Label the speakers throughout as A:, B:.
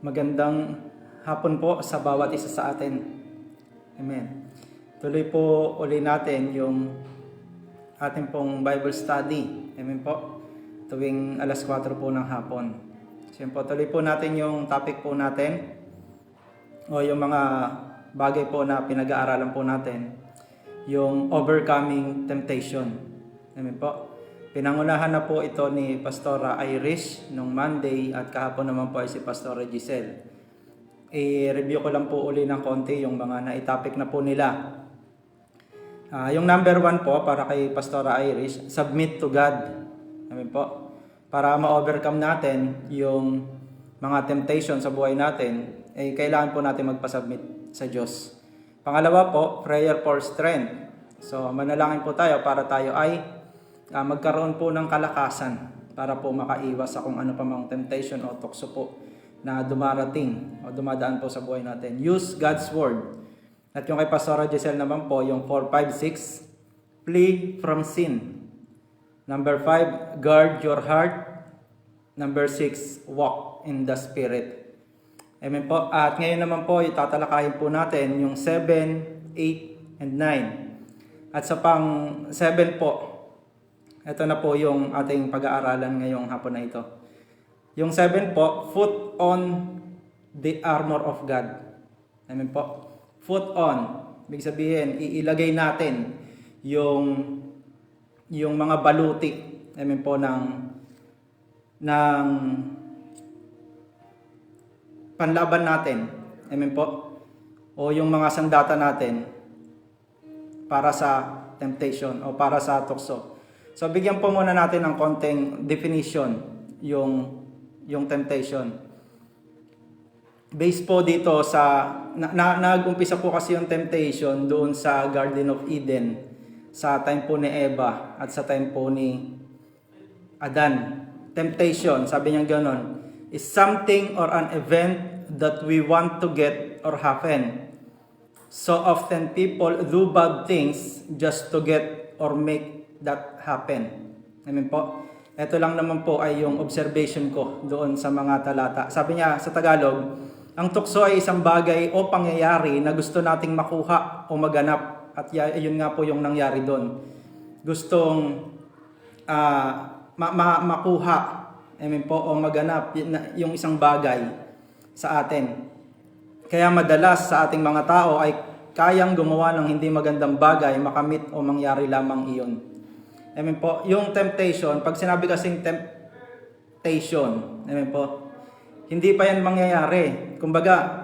A: Magandang hapon po sa bawat isa sa atin. Amen. Tuloy po uli natin yung ating pong Bible study. Amen po. Tuwing alas 4 po ng hapon. So po, tuloy po natin yung topic po natin o yung mga bagay po na pinag-aaralan po natin. Yung overcoming temptation. Amen po. Pinangunahan na po ito ni Pastora Irish nung Monday at kahapon naman po ay si Pastora Giselle. I-review ko lang po uli ng konti yung mga na-topic na po nila. Yung number 1 po para kay Pastora Irish, submit to God. Amen po. Para ma-overcome natin yung mga temptation sa buhay natin, kailangan po natin magpasubmit sa Diyos. Pangalawa po, prayer for strength. So manalangin po tayo para tayo ay magkaroon po ng kalakasan para po makaiwas sa kung ano pa mang temptation o tukso po na dumarating o dumadaan po sa buhay natin. Use God's Word. At yung kay Pastora Giselle naman po, yung 4, 5, 6, flee from sin. Number 5, guard your heart. Number 6, walk in the Spirit. Amen po. At ngayon naman po, itatalakayin po natin yung 7, 8, and 9. At sa pang 7 po, ito na po yung ating pag-aaralan ngayong hapon na ito. Yung 7 po, put on the armor of God. Amen po. Put on. Ibig sabihin, iilagay natin yung mga baluti. Amen po ng panlaban natin. Amen po. O yung mga sandata natin para sa temptation o para sa tukso. So bigyan po muna natin ng konting definition yung temptation. Based po dito sa nag-umpisa po kasi yung temptation doon sa Garden of Eden sa time po ni Eva at sa time po ni Adan. Temptation, sabi niya gano'n, is something or an event that we want to get or happen. So often people do bad things just to get or make that happen. Amen po. Ito lang naman po ay yung observation ko doon sa mga talata. Sabi niya sa Tagalog, ang tukso ay isang bagay o pangyayari na gusto nating makuha o maganap. At yun nga po yung nangyari doon. Gustong makuha, amen po, o maganap yung isang bagay sa atin. Kaya madalas sa ating mga tao ay kayang gumawa ng hindi magandang bagay, makamit o mangyari lamang iyon. Amen po. Yung temptation, pag sinabi kasing temptation, amen po, hindi pa yan mangyayari. Kumbaga,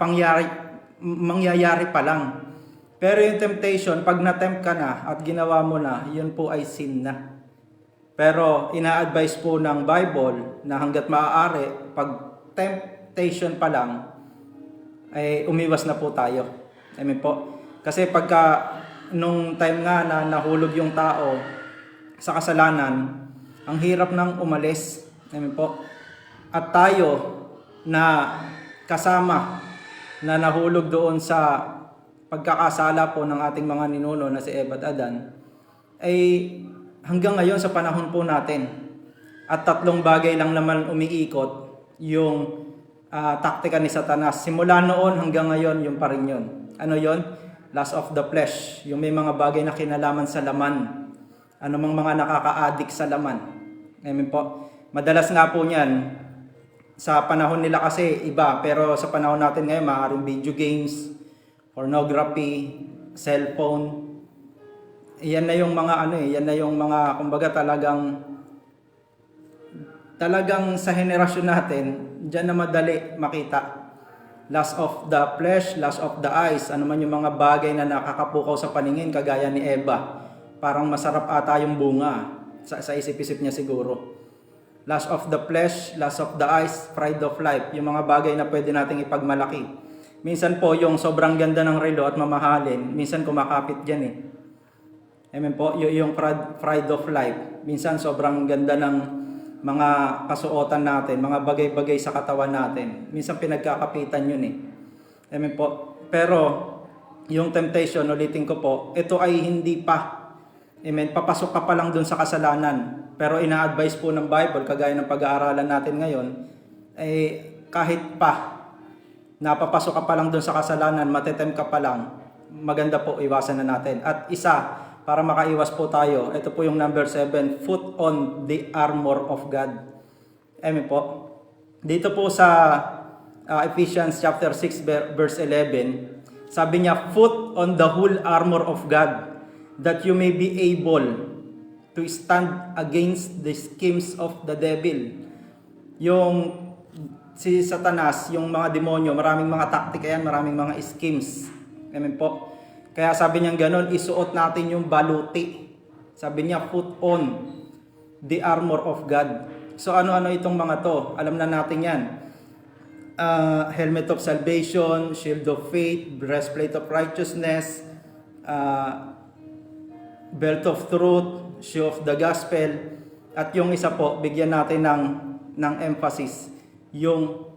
A: mangyayari pa lang. Pero yung temptation, pag na-tempt ka na at ginawa mo na, yun po ay sin na. Pero ina-advise po ng Bible na hanggat maaari, pag temptation pa lang, ay umiwas na po tayo. Amen po. Kasi pagka nung time nga na nahulog yung tao sa kasalanan, ang hirap nang umalis. Amen po. At tayo na kasama na nahulog doon sa pagkakasala po ng ating mga ninuno na si Eva at Adan, ay hanggang ngayon sa panahon po natin. At 3 bagay lang naman umiikot yung taktika ni Satanas. Simula noon hanggang ngayon, yung pa rin yun. Ano yun? Lust of the flesh. Yung may mga bagay na kinalaman sa laman. Anumang mga nakaka-addict sa laman. Amen po. Madalas nga po niyan, sa panahon nila kasi iba, pero sa panahon natin ngayon, maaaring video games, pornography, cellphone. Yan na yung mga yan na yung mga, kumbaga talagang sa henerasyon natin, diyan na madali makita. Lust of the flesh, lust of the eyes, ano man yung mga bagay na nakakapukaw sa paningin, kagaya ni Eva. Parang masarap ata yung bunga sa isip-isip niya siguro. Lust of the flesh, lust of the eyes, pride of life. Yung mga bagay na pwede nating ipagmalaki. Minsan po yung sobrang ganda ng relo at mamahalin, minsan kumakapit dyan eh. Amen po, yung pride of life. Minsan sobrang ganda ng mga kasuotan natin, mga bagay-bagay sa katawan natin. Minsan pinagkakapitan yun eh. Amen po. Pero yung temptation, ulitin ko po, ito ay hindi pa. Amen. Papasok ka pa lang dun sa kasalanan. Pero ina-advise po ng Bible, kagaya ng pag-aaralan natin ngayon, kahit pa napapasok ka pa lang doon sa kasalanan, matetempt ka pa lang, maganda po iwasan na natin. At isa, para makaiwas po tayo, ito po yung number 7, put on the armor of God. Amen po. Dito po sa Ephesians chapter 6 verse 11, sabi niya, put on the whole armor of God, that you may be able to stand against the schemes of the devil. Yung si Satanas, yung mga demonyo, maraming mga taktika yan, maraming mga schemes. Amen po. Kaya sabi niya gano'n, isuot natin yung baluti. Sabi niya, put on the armor of God. So ano-ano itong mga to? Alam na natin yan. Helmet of salvation, shield of faith, breastplate of righteousness, belt of truth, shoe of the gospel, at yung isa po, bigyan natin ng emphasis, yung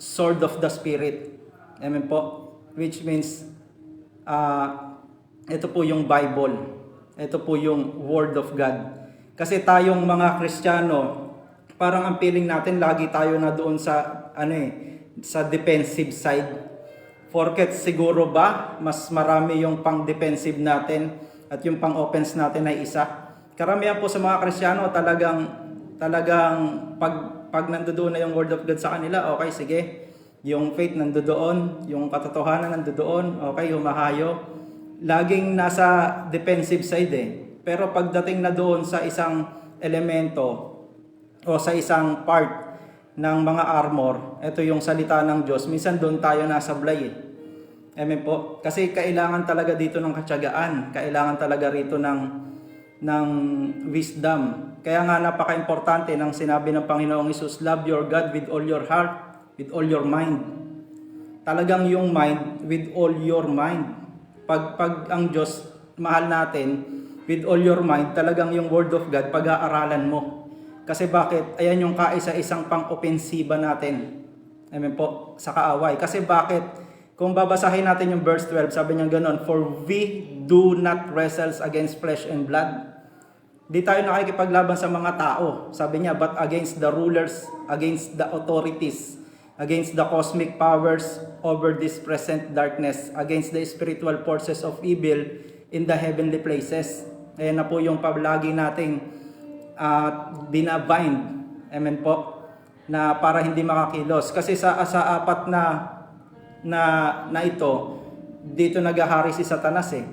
A: sword of the spirit. Amen po. Which means, ito po yung Bible. Ito po yung Word of God. Kasi tayong mga Kristiyano, parang ang feeling natin, lagi tayo na doon sa, sa defensive side. Porket siguro ba, mas marami yung pang-defensive natin at yung pang-offense natin ay isa. Karamihan po sa mga Kristiyano talagang pag nandoon na yung Word of God sa kanila, okay, sige. Yung faith nandoon, yung katotohanan nandoon, okay, humahayo. Laging nasa defensive side eh. Pero pagdating na doon sa isang elemento o sa isang part ng mga armor, ito yung salita ng Diyos, minsan doon tayo nasablay eh. Amen po. Kasi kailangan talaga dito ng katyagaan, kailangan talaga rito ng wisdom. Kaya nga napaka-importante ng sinabi ng Panginoong Hesus, love your God with all your heart, with all your mind. Talagang yung mind, with all your mind. Pag ang Diyos, mahal natin, with all your mind, talagang yung Word of God, pag-aaralan mo. Kasi bakit? Ayan yung kaisa-isang pang-opensiba natin. Amen po, sa kaaway. Kasi bakit? Kung babasahin natin yung verse 12, sabi niya gano'n, for we do not wrestle against flesh and blood. Di tayo nakikipaglaban sa mga tao. Sabi niya, but against the rulers, against the authorities, against the cosmic powers over this present darkness, against the spiritual forces of evil in the heavenly places. Ayan na po yung pablagi nating binabind. Amen po. Na para hindi makakilos. Kasi sa apat na ito, dito naghahari si Satanas eh.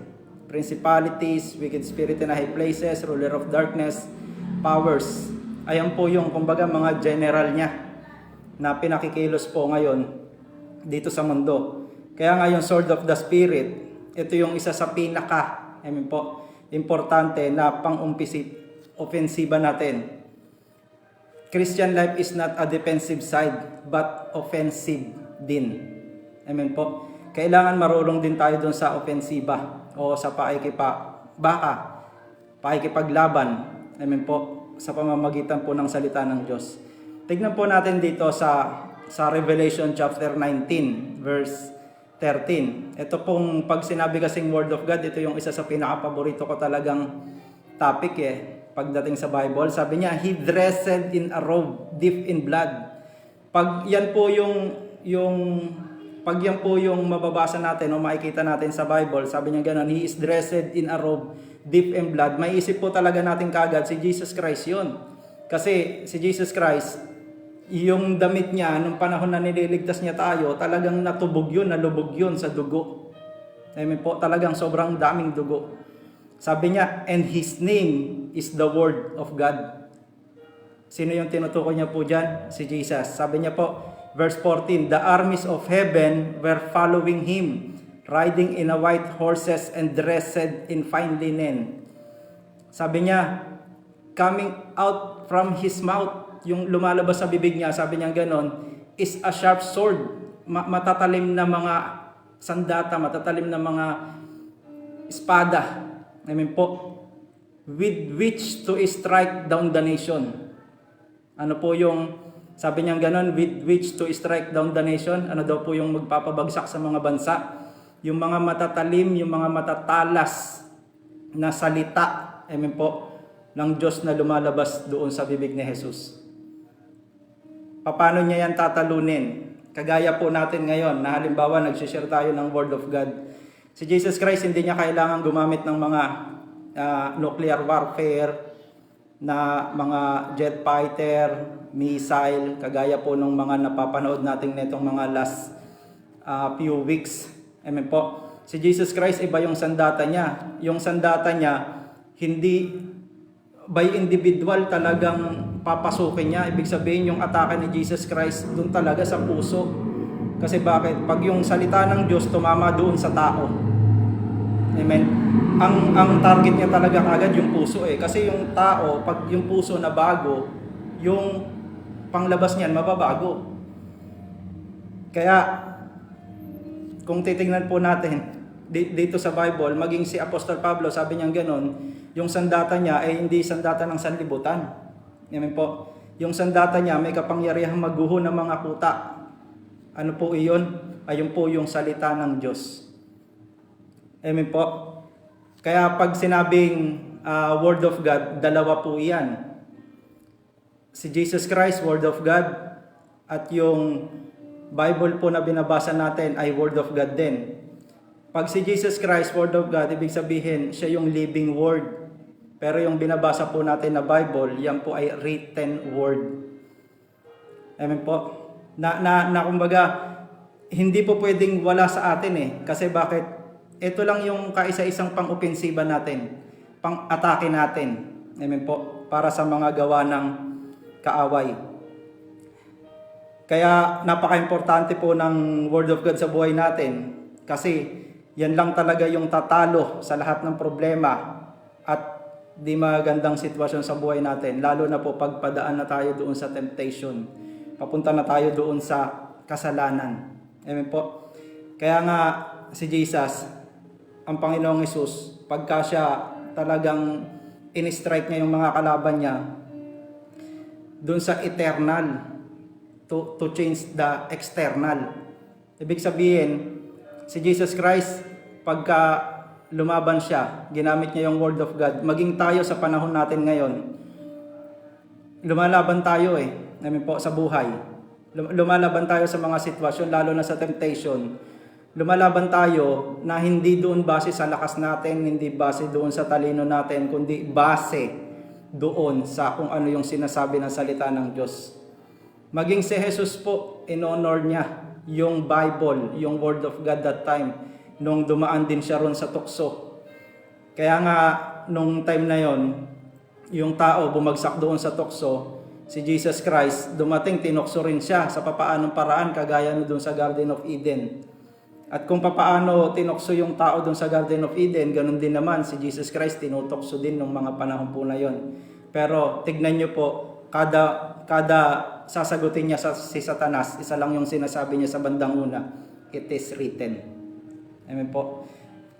A: Principalities, wicked spirit in high places, ruler of darkness, powers. Ayan po yung kumbaga mga general niya na pinakikilos po ngayon dito sa mundo. Kaya nga yung sword of the spirit, ito yung isa sa pinaka, amen po, importante na pang-offensiba natin. Christian life is not a defensive side, but offensive din. Amen po. Kailangan marunong din tayo dun sa ofensiba o sa pakikipaglaban. Amen po. Sa pamamagitan po ng salita ng Diyos. Tignan po natin dito sa Revelation chapter 19 verse 13. Ito pong pag sinabi kasing Word of God, ito yung isa sa pinaka-paborito ko talagang topic eh. Pagdating sa Bible, sabi niya, He dressed in a robe dipped in blood. Pag yan po yung mababasa natin o makikita natin sa Bible, sabi niya gano'n, He is dressed in a robe dipped in blood. May isip po talaga natin kagad, si Jesus Christ yun. Kasi si Jesus Christ, yung damit niya, nung panahon na nililigtas niya tayo, talagang natubog yun, nalubog yun sa dugo. Amen po, talagang sobrang daming dugo. Sabi niya, and His name is the Word of God. Sino yung tinutukoy niya po dyan? Si Jesus. Sabi niya po, verse 14, the armies of heaven were following Him, riding in a white horses and dressed in fine linen. Sabi niya, coming out from His mouth, yung lumalabas sa bibig niya, sabi niya ganon, is a sharp sword. Matatalim na mga sandata, matatalim na mga espada. Amen po. With which to strike down the nation. Ano po yung sabi niya gano'n, with which to strike down the nation? Ano daw po yung magpapabagsak sa mga bansa? Yung mga matatalim, yung mga matatalas na salita, amen po, ng Diyos na lumalabas doon sa bibig ni Jesus. Paano niya yan tatalunin? Kagaya po natin ngayon na halimbawa nag-share tayo ng Word of God. Si Jesus Christ hindi niya kailangan gumamit ng mga nuclear warfare, na mga jet fighter, missile, kagaya po ng mga napapanood natin netong mga last few weeks. Amen po. Si Jesus Christ iba yung sandata niya. Yung sandata niya hindi by individual talagang papasukin niya. Ibig sabihin yung atake ni Jesus Christ doon talaga sa puso. Kasi bakit? Pag yung salita ng Diyos tumama doon sa tao. Amen. Ang target niya talaga kagad yung puso Kasi yung tao, pag yung puso na bago, yung panglabas niyan mababago. Kaya kung titingnan po natin dito sa Bible, maging si Apostol Pablo, sabi niya gano'n, yung sandata niya ay hindi sandata ng sanlibutan. Amen po. Yung sandata niya may kapangyarihang magguho ng mga kuta. Ano po iyon? Ayun po yung salita ng Diyos. Amen po. Kaya pag sinabing Word of God, dalawa po iyan. Si Jesus Christ, Word of God, at yung Bible po na binabasa natin ay Word of God din. Pag si Jesus Christ, Word of God, ibig sabihin, siya yung living Word. Pero yung binabasa po natin na Bible, yan po ay written Word. Amen po. Na kumbaga, hindi po pwedeng wala sa atin Kasi bakit? Ito lang yung kaisa-isang pang-opensiba natin, pang-atake natin. Amen po. Para sa mga gawa ng kaaway. Kaya napaka-importante po ng Word of God sa buhay natin. Kasi yan lang talaga yung tatalo sa lahat ng problema at di magandang sitwasyon sa buhay natin. Lalo na po pagpadaan na tayo doon sa temptation. Papunta na tayo doon sa kasalanan. Amen po. Kaya nga si Jesus, ang Panginoong Hesus, pagka siya talagang in-strike niya yung mga kalaban niya doon sa eternal to change the external. Ibig sabihin, si Jesus Christ, pagka lumaban siya, ginamit niya yung Word of God, maging tayo sa panahon natin ngayon, lumalaban tayo Amen po, sa buhay. Lumalaban tayo sa mga sitwasyon, lalo na sa temptation. Lumalaban tayo na hindi doon base sa lakas natin, hindi base doon sa talino natin, kundi base doon sa kung ano yung sinasabi ng salita ng Diyos. Maging si Jesus po, in-honor niya yung Bible, yung Word of God that time, nung dumaan din siya ron sa tukso. Kaya nga, nung time na yon, yung tao bumagsak doon sa tukso, si Jesus Christ, dumating, tinukso rin siya sa papaanong paraan, kagaya na doon sa Garden of Eden. At kung papaano tinukso yung tao doon sa Garden of Eden, ganun din naman si Jesus Christ tinutokso din nung mga panahon po na yon. Pero tignan nyo po, kada sasagutin niya si Satanas, isa lang yung sinasabi niya sa bandang una, it is written. Amen po.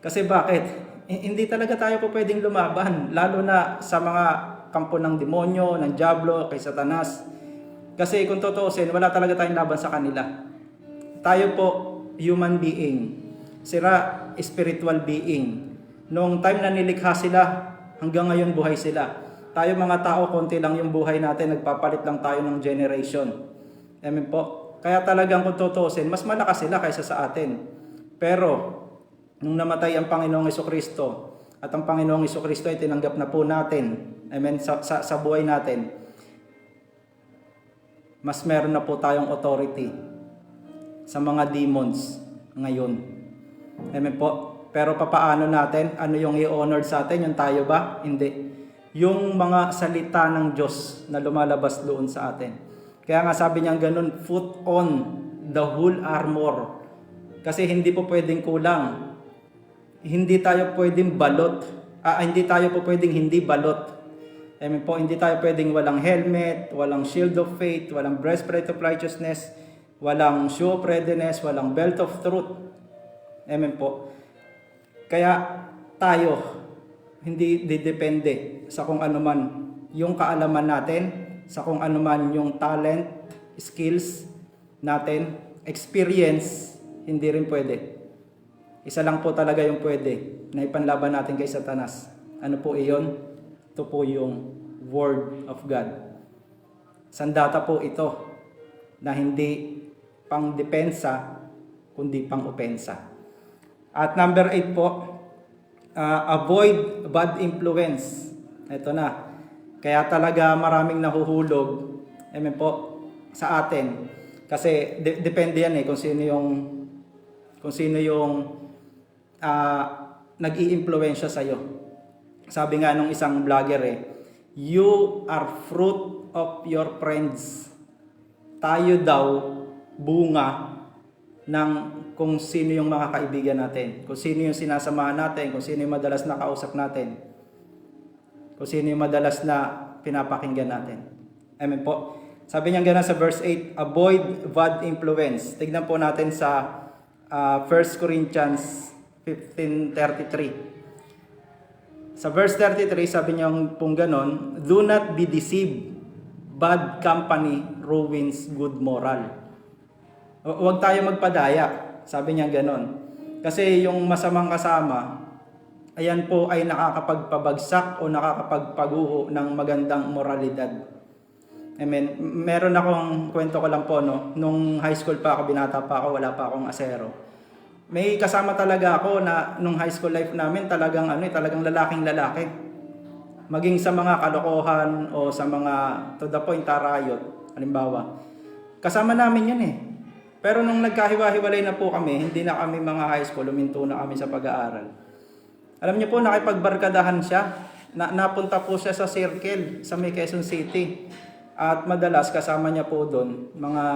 A: Kasi bakit? Hindi talaga tayo po pwedeng lumaban, lalo na sa mga kampo ng demonyo, ng diablo, kay Satanas. Kasi kung tutuusin, wala talaga tayong laban sa kanila. Tayo po, human being. Sila, spiritual being. Noong time na nilikha sila, hanggang ngayon buhay sila. Tayo mga tao, konti lang yung buhay natin, nagpapalit lang tayo ng generation. Amen po. Kaya talagang kung tutuusin, mas malakas sila kaysa sa atin. Pero, nung namatay ang Panginoong Jesucristo, at ang Panginoong Jesucristo ay tinanggap na po natin, amen, sa buhay natin, mas meron na po tayong authority sa mga demons ngayon. Amen po. Pero papaano natin? Ano yung i-honor sa atin? Yung tayo ba? Hindi. Yung mga salita ng Diyos na lumalabas doon sa atin. Kaya nga sabi niya ganun, put on the whole armor. Kasi hindi po pwedeng kulang. Hindi tayo pwedeng balot. Hindi tayo po pwedeng hindi balot. Amen po, hindi tayo pwedeng walang helmet, walang shield of faith, walang breastplate of righteousness, walang shoe of readiness, walang belt of truth. Amen po. Kaya tayo, hindi didepende sa kung ano man yung kaalaman natin, sa kung ano man yung talent, skills natin, experience, hindi rin pwede. Isa lang po talaga yung pwede na ipanlaban natin kay Satanas. Ano po iyon? Ito po yung Word of God. Sandata po ito na hindi pang depensa, kundi pang opensa. At number 8 po, avoid bad influence. Ito na. Kaya talaga maraming nahuhulog, amen po, sa atin. Kasi depende yan kung sino yung nag-iimpluwensya sa iyo. Sabi nga nung isang vlogger you are fruit of your friends. Tayo daw bunga ng kung sino yung mga kaibigan natin, kung sino yung sinasamahan natin, kung sino yung madalas na kausap natin, kung sino yung madalas na pinapakinggan natin. Amen po. Sabi niya gano'n sa verse 8, avoid bad influence. Tignan po natin sa 1 Corinthians 15:33. Sa verse 33, sabi niya pong gano'n, do not be deceived. Bad company ruins good moral. Huwag tayo magpadaya. Sabi niya gano'n. Kasi yung masamang kasama, ayan po ay nakakapagpabagsak o nakakapagpaguho ng magandang moralidad. Amen. Meron akong kwento ko lang po, nung high school pa ako, binata pa ako, wala pa akong asero. May kasama talaga ako na nung high school life namin talagang talagang lalaking lalaki. Maging sa mga kalokohan o sa mga to the point tarayot, halimbawa. Kasama namin 'yun Pero nung nagkahiwa-hiwalay na po kami, hindi na kami mga high school, huminto na kami sa pag-aaral. Alam niyo po, nakipagbarkadahan siya. Napunta po siya sa circle sa may Quezon City. At madalas kasama niya po doon mga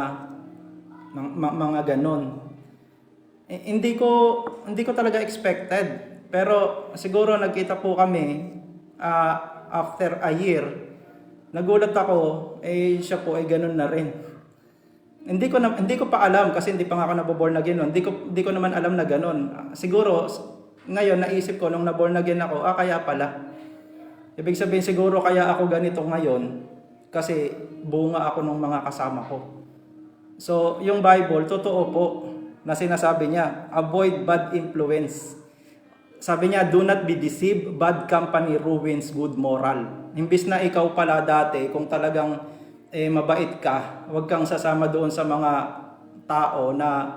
A: ganon. Hindi ko talaga expected. Pero siguro nagkita po kami after a year. Nagulat ako, siya po ay ganon na rin. Hindi ko pa alam kasi hindi pa nga ako naboborn again noon. Hindi ko naman alam na ganon. Siguro ngayon naisip ko nung naborn again ako, kaya pala. Ibig sabihin siguro kaya ako ganito ngayon kasi bunga ako ng mga kasama ko. So, yung Bible, totoo po na sinasabi niya, avoid bad influence. Sabi niya, do not be deceived, bad company ruins good moral. Imbis na ikaw pala dati, kung talagang mabait ka, huwag kang sasama doon sa mga tao na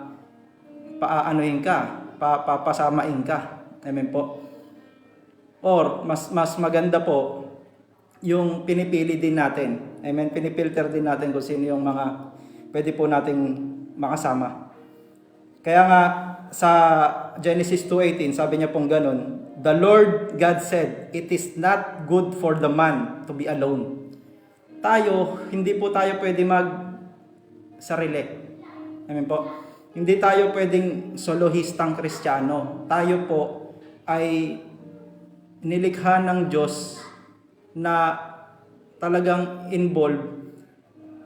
A: paaanuhin ka, papasamain ka. Amen po. Or, mas maganda po, yung pinipili din natin. Amen, pinipilter din natin kung sino yung mga pwede po nating makasama. Kaya nga, sa Genesis 2:18, sabi niya pong ganun, the Lord God said, it is not good for the man to be alone. Hindi po tayo pwede mag-sarili. Amen po. Hindi tayo pwedeng solohistang Kristiyano. Tayo po ay nilikha ng Diyos na talagang involved,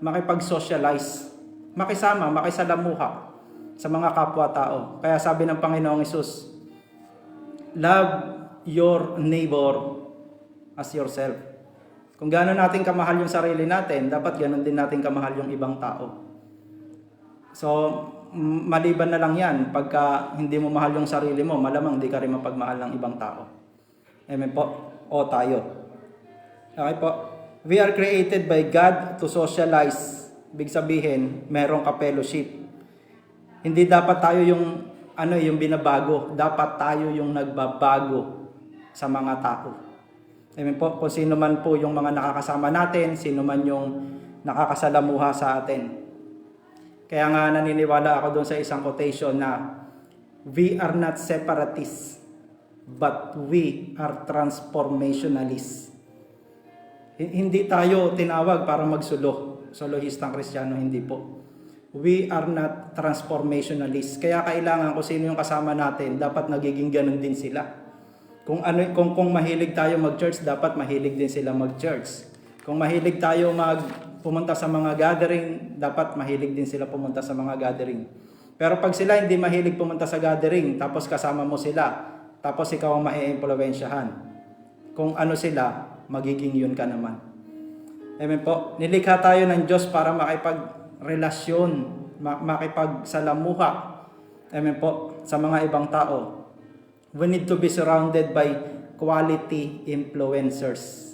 A: makipag-socialize, makisama, makisalamuha sa mga kapwa-tao. Kaya sabi ng Panginoong Hesus, love your neighbor as yourself. Kung gaano natin kamahal yung sarili natin, dapat ganon din natin kamahal yung ibang tao. So, maliban na lang yan, pagka hindi mo mahal yung sarili mo, malamang di ka rin mapagmahal ng ibang tao. Amen po? O tayo. Okay po? We are created by God to socialize. Ibig sabihin, merong ka-fellowship. Hindi dapat tayo yung binabago. Dapat tayo yung nagbabago sa mga tao. Amen po? Kung sino man po yung mga nakakasama natin, sino man yung nakakasalamuha sa atin. Kaya nga naniniwala ako doon sa isang quotation na we are not separatists, but we are transformationalists. Hindi tayo tinawag para magsulo. Solohistang Kristiyano, hindi po. We are not transformationalists. Kaya kailangan kung sino yung kasama natin, dapat nagiging ganun din sila. Kung mahilig tayo mag-church, dapat mahilig din sila mag-church. Kung mahilig tayo pumunta sa mga gathering, dapat mahilig din sila pumunta sa mga gathering. Pero pag sila hindi mahilig pumunta sa gathering, tapos kasama mo sila, tapos ikaw ang maiimpluwensyahan. Kung ano sila, magiging yun ka naman. Amen po. Nilikha tayo ng Diyos para makipagrelasyon, makipagsalamuha. Amen po. Sa mga ibang tao. We need to be surrounded by quality influencers.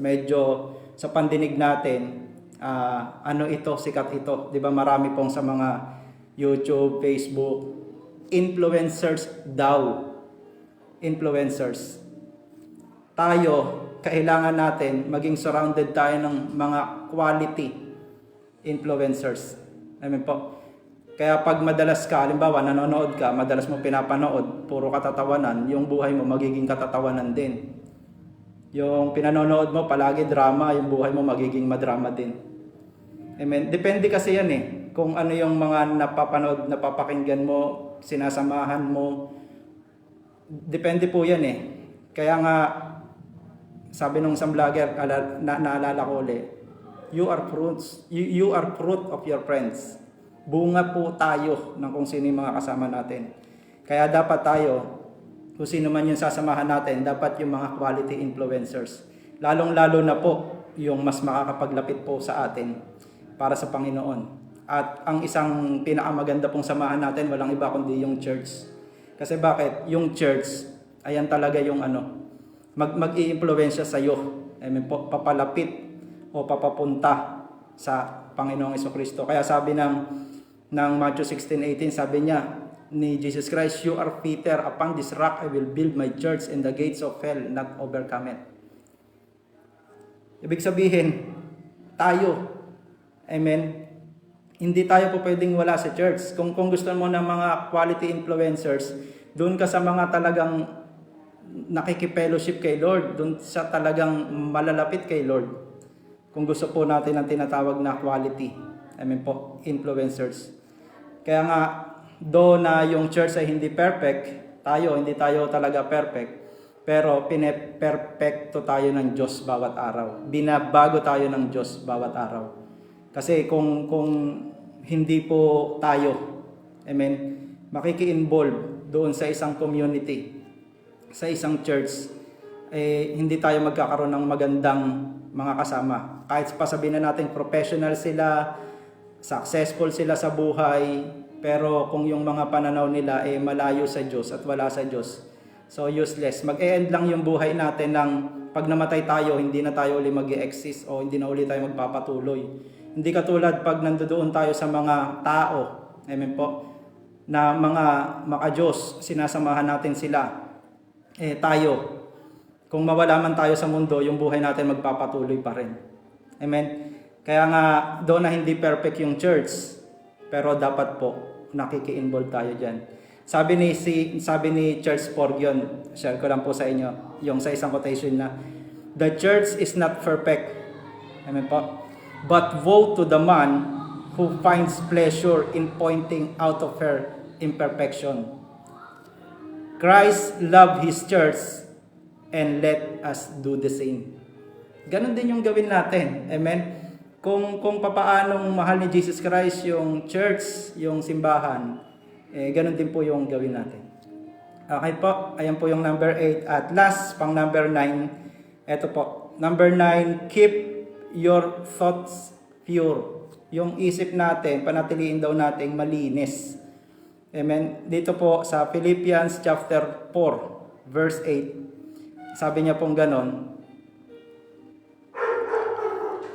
A: Medyo sa pandinig natin, ano ito, sikat ito. Di ba marami pong sa mga YouTube, Facebook, influencers daw. Influencers. Tayo, kailangan natin maging surrounded tayo ng mga quality influencers. Amen po. Kaya pag madalas ka, halimbawa nanonood ka, madalas mo pinapanood, puro katatawanan, yung buhay mo magiging katatawanan din. Yung pinanonood mo palagi drama, yung buhay mo magiging madrama din. Amen. Depende kasi yan kung ano yung mga napapanood, napapakinggan mo, sinasamahan mo. Depende po yan Kaya nga, sabi nung isang vlogger, naalala ko ulit, you are fruit of your friends. Bunga po tayo ng kung sino yung mga kasama natin. Kaya dapat tayo, kung sino man yung sasamahan natin, dapat yung mga quality influencers. Lalong-lalo na po yung mas makakapaglapit po sa atin para sa Panginoon. At ang isang pinakamaganda pong samahan natin, walang iba kundi yung church. Kasi bakit? Yung church, ayan talaga yung mag-i-influensya sa iyo. Papalapit o papapunta sa Panginoong Jesucristo. Kaya sabi ng Matthew 16:18, sabi niya ni Jesus Christ, "You are Peter, upon this rock I will build my church, and the gates of hell not overcome it." Ibig sabihin, tayo, amen, hindi tayo po pwedeng wala sa church. Kung gusto mo ng mga quality influencers, doon ka sa mga talagang nakikipellowship kay Lord, doon sa talagang malalapit kay Lord. Kung gusto po natin ang tinatawag na quality, amen po, influencers. Kaya nga, do na yung church ay hindi perfect, hindi tayo talaga perfect, pero pineperfecto tayo ng Diyos bawat araw. Binabago tayo ng Diyos bawat araw. Kasi kung hindi po tayo, amen, makiki-involve doon sa isang community, sa isang church, hindi tayo magkakaroon ng magandang mga kasama. Kahit pa sabihin na natin professional sila, successful sila sa buhay, pero kung yung mga pananaw nila malayo sa Diyos at wala sa Diyos, so useless. Mag-e-end lang yung buhay natin ng pag namatay tayo, hindi na tayo uli mag-e-exist o hindi na uli tayo magpapatuloy. Hindi katulad pag nandoon tayo sa mga tao, amen po, na mga maka-Diyos, sinasamahan natin sila. Tayo, kung mawala man tayo sa mundo, yung buhay natin magpapatuloy pa rin. Amen? Kaya nga, doon na hindi perfect yung church, pero dapat po, nakiki-involve tayo dyan. Sabi ni Charles Spurgeon, share ko lang po sa inyo, yung sa isang quotation na, "The church is not perfect." Amen po? "But woe to the man who finds pleasure in pointing out of her imperfection. Christ loved His church and let us do the same." Ganon din yung gawin natin. Amen? Kung papaanong mahal ni Jesus Christ yung church, yung simbahan, ganon din po yung gawin natin. Okay po, ayan po yung number 8. At last, pang number 9, eto po. Number 9, keep your thoughts pure. Yung isip natin, panatiliin daw natin malinis. Amen. Dito po sa Philippians chapter 4, verse 8. Sabi niya pong ganon.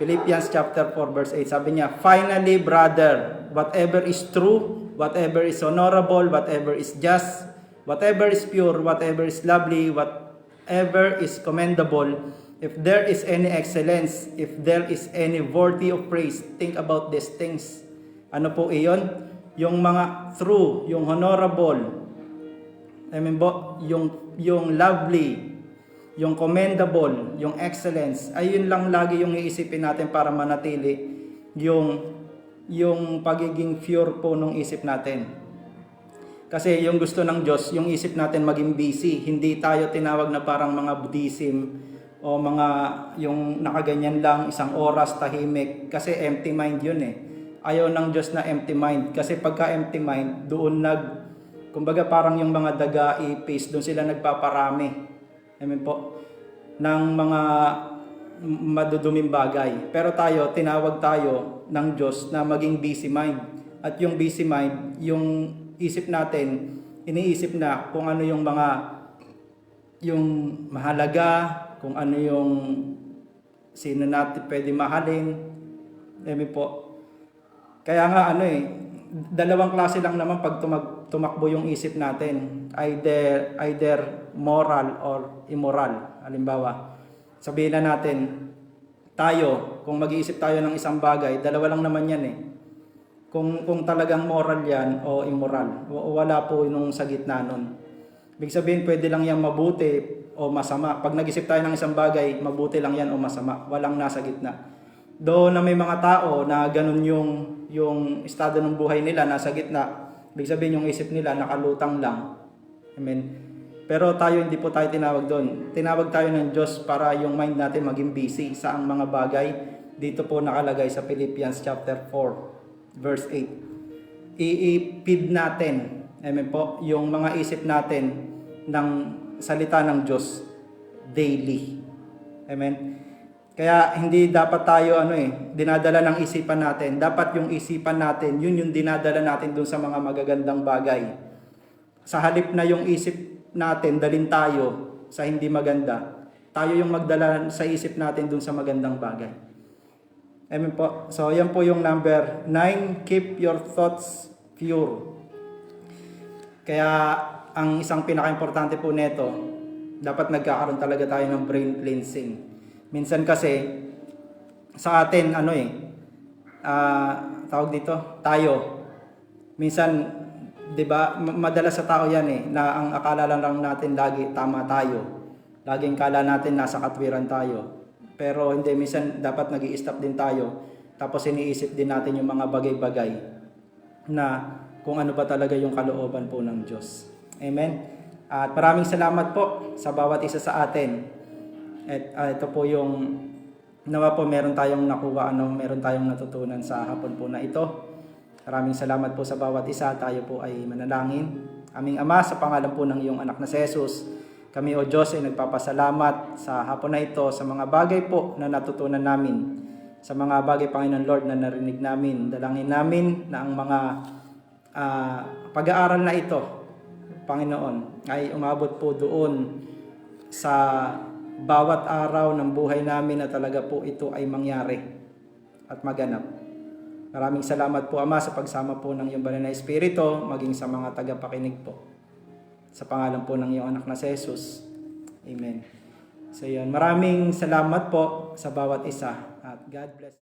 A: Philippians chapter 4, verse 8. Sabi niya, "Finally, brother, whatever is true, whatever is honorable, whatever is just, whatever is pure, whatever is lovely, whatever is commendable, if there is any excellence, if there is any worthy of praise, think about these things." Ano po iyon? Yung mga true, yung honorable, amen po, yung lovely, yung commendable, yung excellence, ayun lang lagi yung iisipin natin para manatili yung pagiging pure po ng isip natin. Kasi yung gusto ng Diyos, yung isip natin maging busy. Hindi tayo tinawag na parang mga Buddhism o mga yung nakaganyan lang, isang oras tahimik. Kasi empty mind yun Ayaw ng Diyos na empty mind. Kasi pagka empty mind, doon kumbaga parang yung mga daga, ipis, doon sila nagpaparami. Amen po. Ng mga maduduming bagay. Pero tinawag tayo ng Diyos na maging busy mind. At yung busy mind, yung isip natin, iniisip na kung ano yung mahalaga, kung ano yung sino natin pwede mahalin, Amen po. Kaya nga dalawang klase lang naman pag tumakbo yung isip natin. Either moral or immoral. Halimbawa, sabihin na natin, tayo, kung mag-iisip tayo ng isang bagay, dalawa lang naman yan eh. Kung talagang moral yan o immoral. Wala po nung sa gitna nun. Ibig sabihin, pwede lang yan mabuti o masama. Pag nag-isip tayo ng isang bagay, mabuti lang yan o masama. Walang nasa gitna. Doon na may mga tao na ganun yung estado ng buhay nila, nasa gitna. Ibig sabihin, yung isip nila nakalutang lang. Amen. Pero tayo, hindi po tayo tinawag doon. Tinawag tayo ng Diyos para yung mind natin maging busy sa ang mga bagay. Dito po nakalagay sa Philippians chapter 4, verse 8. I-feed natin, amen po, yung mga isip natin ng salita ng Diyos daily. Amen. Kaya hindi dapat tayo dinadala ng isipan natin. Dapat yung isipan natin, yun yung dinadala natin dun sa mga magagandang bagay. Sa halip na yung isip natin dalhin tayo sa hindi maganda, tayo yung magdala sa isip natin dun sa magandang bagay. Amen po. So yan po yung number 9, keep your thoughts pure. Kaya ang isang pinaka-importante po nito, dapat nagkakaroon talaga tayo ng brain cleansing. Minsan kasi, sa atin, tawag dito, tayo. Minsan, di ba, madalas sa tao yan na ang akala lang natin lagi tama tayo. Laging kala natin nasa katwiran tayo. Pero hindi, minsan dapat nag-i-stop din tayo. Tapos iniisip din natin yung mga bagay-bagay na kung ano ba talaga yung kalooban po ng Diyos. Amen. At maraming salamat po sa bawat isa sa atin. At ito po yung nawa po meron tayong nakuha, meron tayong natutunan sa hapon po na ito. Maraming salamat po sa bawat isa. Tayo po ay manalangin. Aming Ama, sa pangalan po ng iyong anak na si Jesus, kami o Diyos ay nagpapasalamat sa hapon na ito sa mga bagay po na natutunan namin. Sa mga bagay, Panginoon Lord, na narinig namin. Dalangin namin na ang mga pag-aaral na ito, Panginoon, ay umabot po doon sa bawat araw ng buhay namin na talaga po ito ay mangyari at maganap. Maraming salamat po, Ama, sa pagsama po ng iyong banal na Espiritu, maging sa mga tagapakinig po. Sa pangalan po ng iyong anak na si Jesus. Amen. So yun, maraming salamat po sa bawat isa at God bless.